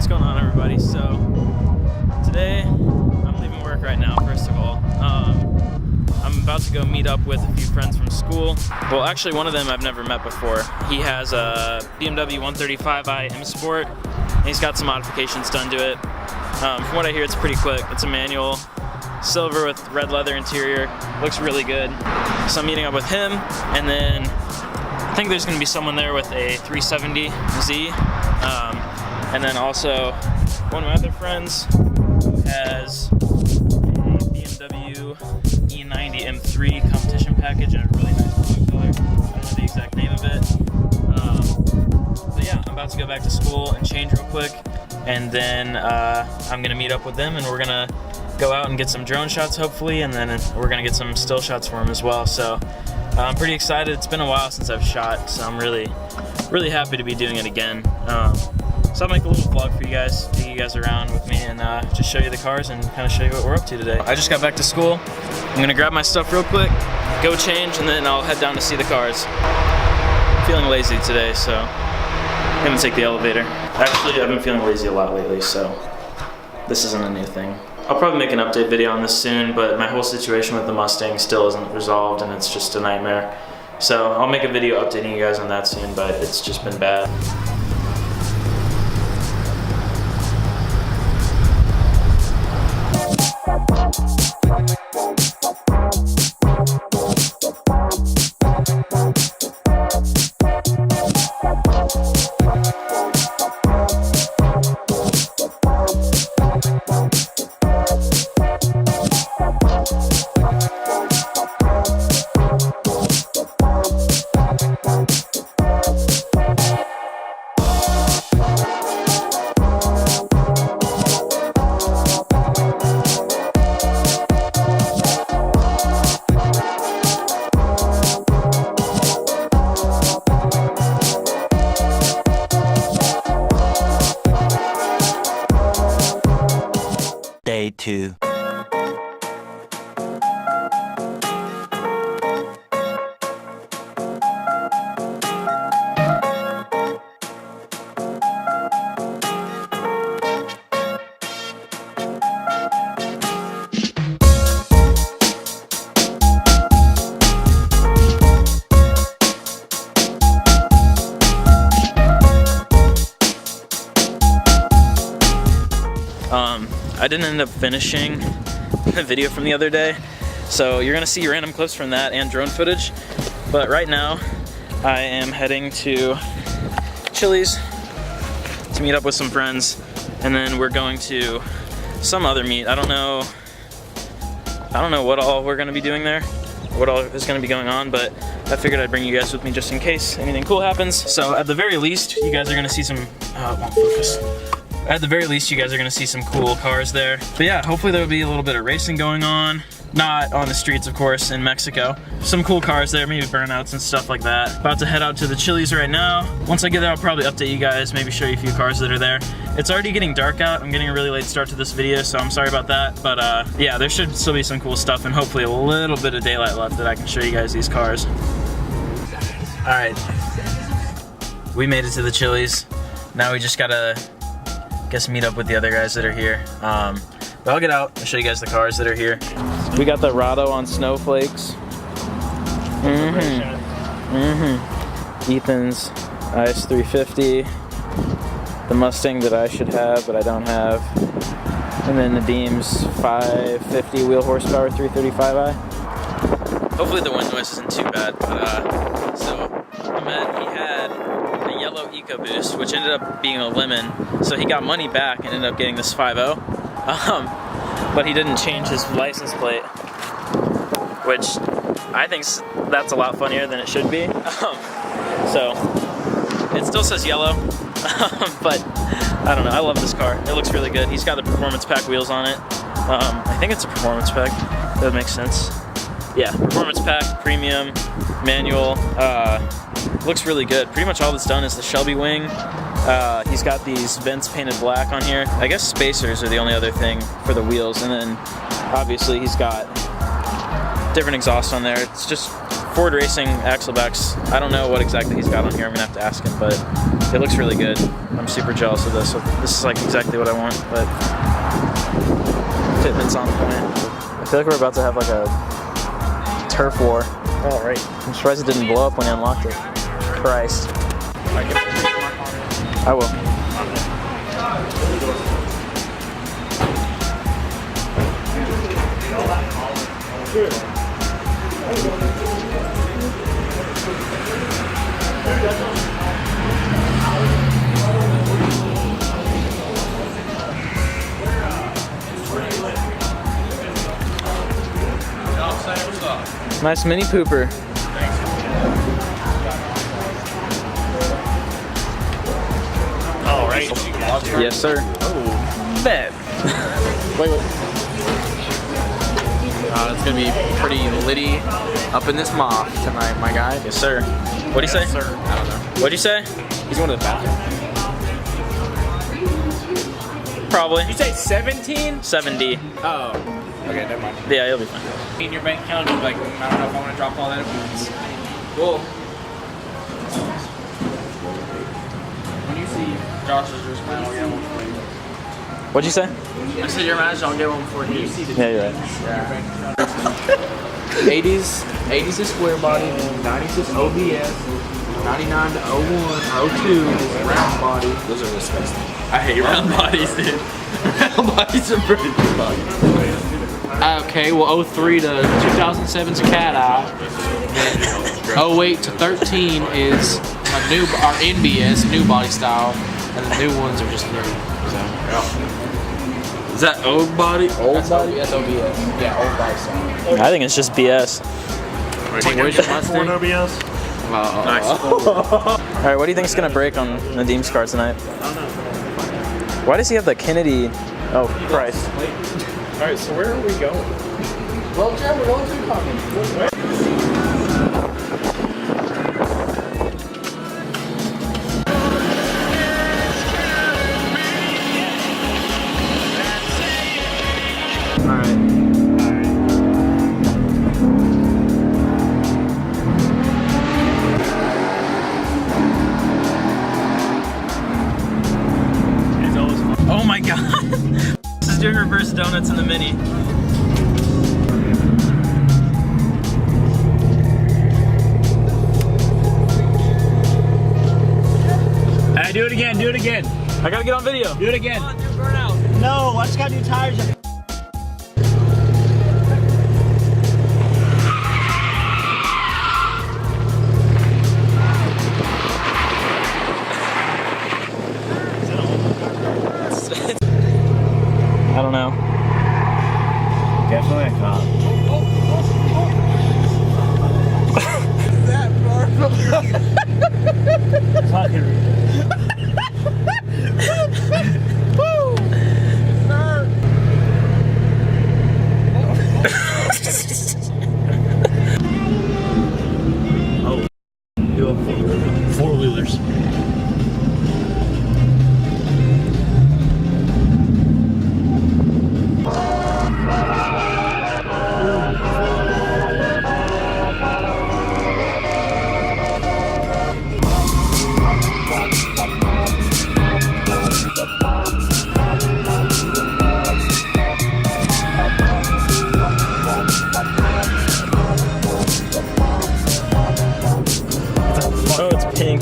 What's going on, everybody? So today I'm leaving work right now. First of all, I'm about to go meet up with a few friends from school. Well, actually one of them I've never met before. He has a BMW 135i M Sport and he's got some modifications done to it. From what I hear, it's pretty quick. It's a manual, silver with red leather interior, looks really good. So I'm meeting up with him, and then I think there's going to be someone there with a 370Z, and then also one of my other friends has a BMW E90 M3 competition package in a really nice blue color. I don't know the exact name of it. So yeah, I'm about to go back to school and change real quick, and then I'm going to meet up with them, and we're going to go out and get some drone shots hopefully, and then we're going to get some still shots for them as well. So I'm pretty excited. It's been a while since I've shot, so I'm really happy to be doing it again. So I'll make a little vlog for you guys, take you guys around with me, and just show you the cars and kind of show you what we're up to today. I just got back to school. I'm gonna grab my stuff real quick, go change, and then I'll head down to see the cars. I'm feeling lazy today, so I'm gonna take the elevator. Actually, I've been feeling lazy a lot lately, so this isn't a new thing. I'll probably make an update video on this soon, but my whole situation with the Mustang still isn't resolved, and it's just a nightmare. So I'll make a video updating you guys on that soon, but it's just been bad. Day 2. I didn't end up finishing the video from the other day, so you're gonna see random clips from that and drone footage. But right now, I am heading to Chili's to meet up with some friends, and then we're going to some other meet. I don't know what all we're gonna be doing there, what all is gonna be going on, but I figured I'd bring you guys with me just in case anything cool happens. So at the very least, you guys are gonna see some, it won't focus. At the very least, you guys are gonna see some cool cars there. But yeah, hopefully there'll be a little bit of racing going on. Not on the streets, of course, in Mexico. Some cool cars there, maybe burnouts and stuff like that. About to head out to the Chili's right now. Once I get there, I'll probably update you guys, maybe show you a few cars that are there. It's already getting dark out. I'm getting a really late start to this video, so I'm sorry about that. But yeah, there should still be some cool stuff and hopefully a little bit of daylight left that I can show you guys these cars. All right, we made it to the Chili's. Now we just gotta meet up with the other guys that are here. But I'll get out and show you guys the cars that are here. We got the Rado on snowflakes. Ethan's IS 350. The Mustang that I should have, but I don't have. And then the Deems 550 wheel horsepower 335i. Hopefully the wind noise isn't too bad, but so Ahmed, he had a yellow EcoBoost, which ended up being a lemon, so he got money back and ended up getting this 5.0. But he didn't change his license plate, which I think that's a lot funnier than it should be. So it still says yellow, but I don't know, I love this car. It looks really good. He's got the performance pack wheels on it. I think it's a performance pack, that makes sense. Yeah, performance pack, premium, manual, looks really good. Pretty much all that's done is the Shelby wing. He's got these vents painted black on here. I guess spacers are the only other thing for the wheels, and then obviously he's got different exhaust on there. It's just Ford Racing axle backs. I don't know what exactly he's got on here. I'm gonna have to ask him, but it looks really good. I'm super jealous of this. So this is like exactly what I want, but fitment's on point. I feel like we're about to have like a turf war. Oh, right. I'm surprised it didn't blow up when you unlocked it. Christ. I will. Nice mini pooper. All right. Yes, sir. Oh, bet. Wait. It's gonna be pretty litty up in this moth tonight, my guy. Yes, sir. What'd he say? Sir. I don't know. What'd you say? He's going to the bathroom. Probably. You say 17? 70. Oh. Okay, never mind. Yeah, you'll be fine. In your bank account, you're like, I don't know if I want to drop all that at once. Cool. When you see Josh's wrist, I'll get one for you. What'd you say? I said your manager, I'll get one for you. Yeah, you're right. Yeah. 80s is square body, 90s is OBS, 99 to 01, 02 is round body. Those are disgusting. I hate round bodies, dude. Round bodies are pretty good bodies. Okay, well 03 to 2007 is a cat eye. 08 to 13 is a new, our NBS, new body style, and the new ones are just new. So. Is that old body? Old That's body? That's OBS. Yeah, old body style. I think it's just BS. Where's your Mustang? OBS? Nice. Alright, what do you think is going to break on Nadim's car tonight? I don't know. Why does he have the Kennedy? Oh, Christ. Alright, so where are we going? Well, Jeff, we're going to the common. Oh my god! This is doing reverse donuts in the Mini. Hey, do it again, do it again. I gotta get on video. Do it again. Come on, do a burnout. No, I just got new tires. I don't know. Definitely a cop. Fucking. Oh, you have four-wheelers. Oh, it's pink.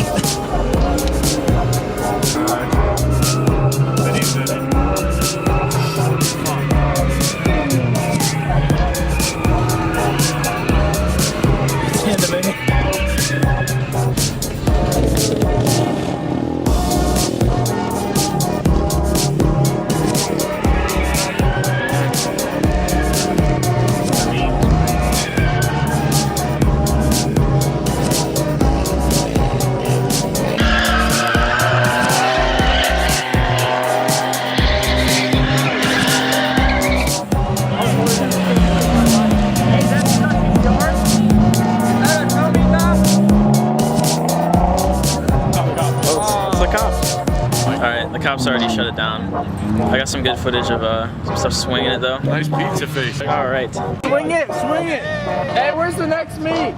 Alright, the cops already shut it down. I got some good footage of some stuff swinging it though. Nice pizza face. Alright. Swing it, swing it. Hey, where's the next meet?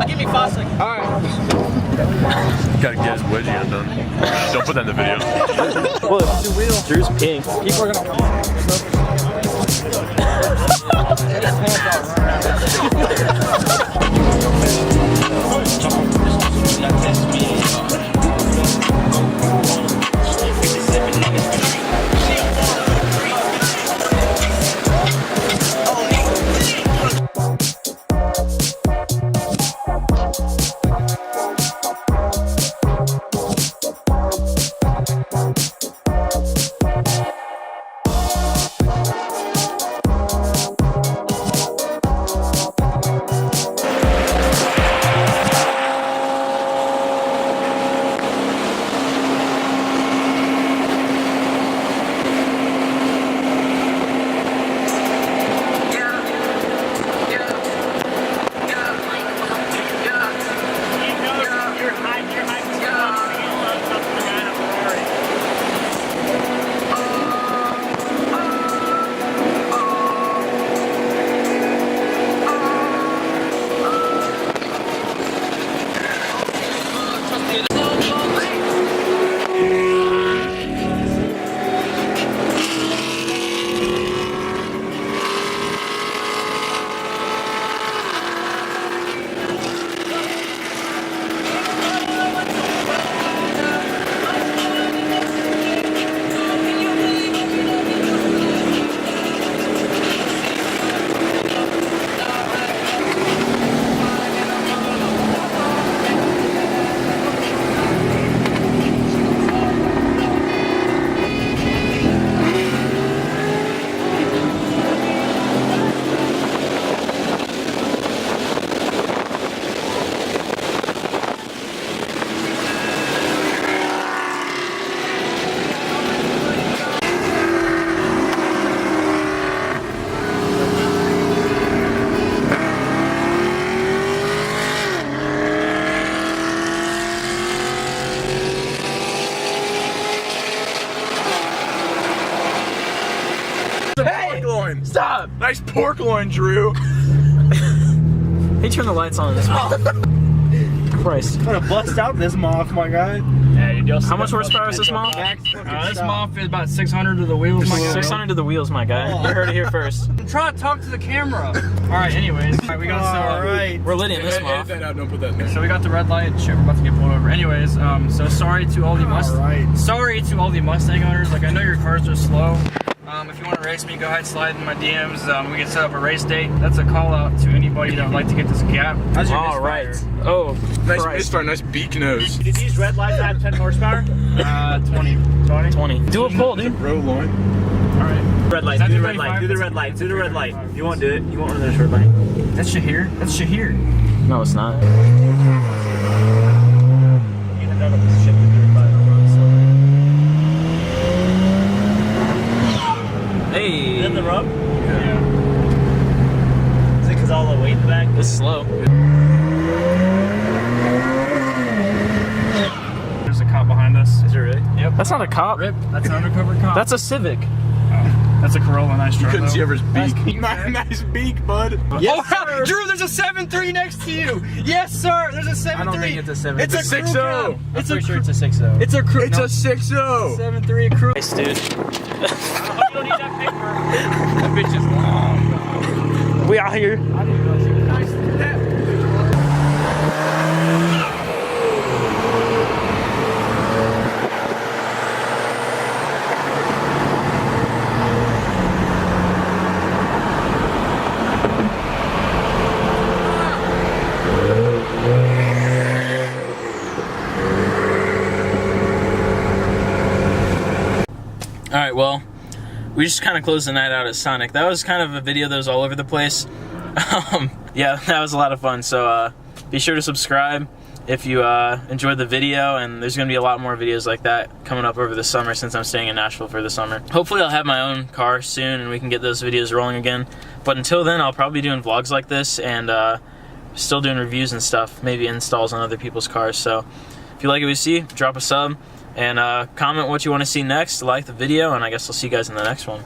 Give me 5 seconds. All right. Gotta get his wedgie undone. Don't put that in the video. Look, Drew's pink. People are Stop! Nice pork loin, Drew. Hey, turn the lights on in this one. Christ. I'm gonna bust out this moth, my guy. How much horsepower is this moth? This moth is about 600 to the wheels, my guy. 600 to the wheels, my guy. You heard it here first. I'm trying to talk to the camera. Alright, anyways. Alright, we got Alright. We're lit in this moth. Don't put that in there. So we got the red light. Shit, we're about to get pulled over. Anyways, so sorry to all the sorry to all the Mustang owners. Like, I know your cars are slow. If you want to race me, go ahead, slide in my DMs. We can set up a race date. That's a call out to anybody that would like to get this gap. How's your Alright. misfire? Oh, Nice Christ. misfire, nice beak nose. Did these red lights have 10 horsepower? 20. 20. Do a pull, dude. Row loin. Alright. Red light, do the red light, do the red light, do the red light. You won't do it. You won't run this red light. That's Shahir. That's Shahir. No, it's not. Hey. In the rub? Yeah. Is it because all the weight in the back? It's slow. There's a cop behind us. Is it really? Yep. That's not a cop. Rip. That's an undercover cop. That's a Civic. That's a Corolla. Nice You truck. couldn't see though. over his beak. Nice beak, bud. Yes, sir. Drew, there's a 7.3 next to you. Yes, sir. There's a 7.3. I don't think it's a 7. It's a 6.0. It's a pretty sure it's a 6.0. It's a crew. It's a 6.0. 7.3 crew. Nice, dude. You don't need that paper. That bitch is long. We out here. Alright, well, we just kind of closed the night out at Sonic. That was kind of a video that was all over the place. Yeah, that was a lot of fun. So be sure to subscribe if you enjoyed the video, and there's going to be a lot more videos like that coming up over the summer since I'm staying in Nashville for the summer. Hopefully I'll have my own car soon and we can get those videos rolling again. But until then, I'll probably be doing vlogs like this and still doing reviews and stuff, maybe installs on other people's cars. So if you like what you see, drop a sub and comment what you want to see next, like the video, and I guess I'll see you guys in the next one.